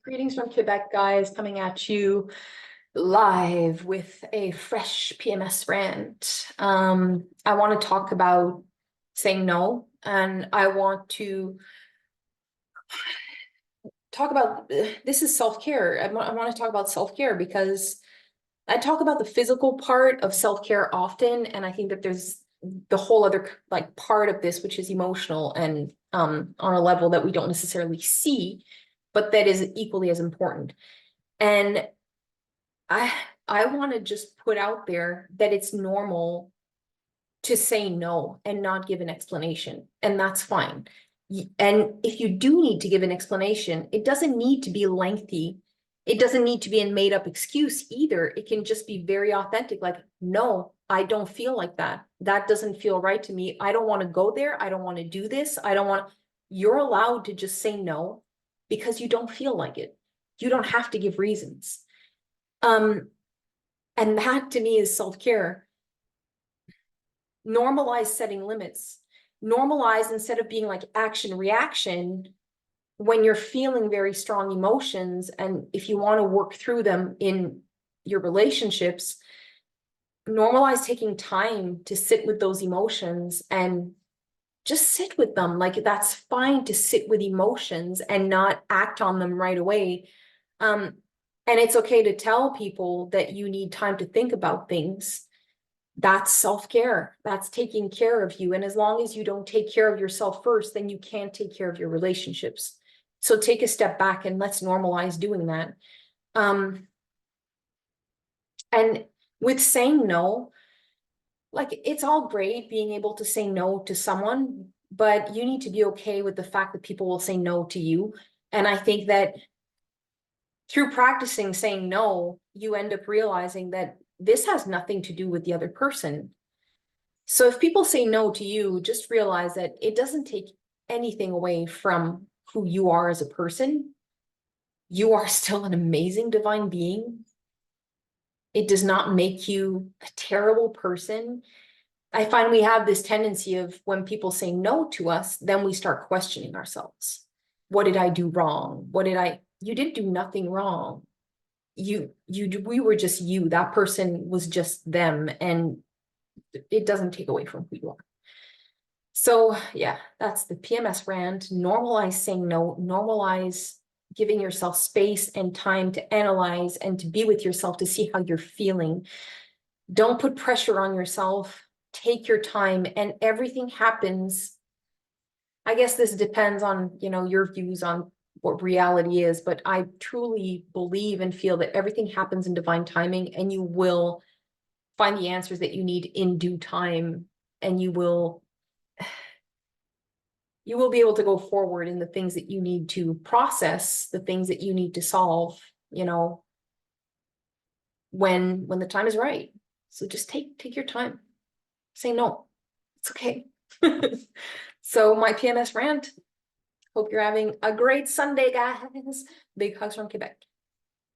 Greetings from Quebec, guys, coming at you live with a fresh PMS rant. I want to talk about saying no, and I want to talk about this is self-care. I want to talk about self-care because I talk about the physical part of self-care often, and I think that there's the whole other like part of this, which is emotional and on a level that we don't necessarily see, but that is equally as important. And I want to just put out there that it's normal to say no and not give an explanation, and that's fine. And if you do need to give an explanation, it doesn't need to be lengthy. It doesn't need to be a made up excuse either. It can just be very authentic, like, no, I don't feel like that. That doesn't feel right to me. I don't want to go there. I don't want to do this. I don't want. You're allowed to just say no because you don't feel like it. You don't have to give reasons. And that to me is self-care. Normalize setting limits. Normalize, instead of being like action reaction, when you're feeling very strong emotions, and if you want to work through them in your relationships, normalize taking time to sit with those emotions and just sit with them. Like, that's fine to sit with emotions and not act on them right away. And it's okay to tell people that you need time to think about things. That's self-care. That's taking care of you. And as long as you don't take care of yourself first, then you can't take care of your relationships. So take a step back and let's normalize doing that. And with saying no, like, it's all great being able to say no to someone, but you need to be okay with the fact that people will say no to you. And I think that through practicing saying no, you end up realizing that this has nothing to do with the other person. So if people say no to you, just realize that it doesn't take anything away from who you are as a person. You are still an amazing divine being. It does not make you a terrible person. I find we have this tendency of, when people say no to us, then we start questioning ourselves. What did I do wrong? You didn't do nothing wrong. We were just you. That person was just them, and it doesn't take away from who you are. So yeah, that's the PMS rant. Normalize saying no. Normalize giving yourself space and time to analyze and to be with yourself, to see how you're feeling. Don't put pressure on yourself. Take your time, and everything happens. I guess this depends on, your views on what reality is, but I truly believe and feel that everything happens in divine timing, and you will find the answers that you need in due time, and you will be able to go forward in the things that you need to process, the things that you need to solve, when the time is right. So just take your time. Say no. It's okay. So my PMS rant. Hope you're having a great Sunday, guys. Big hugs from Quebec.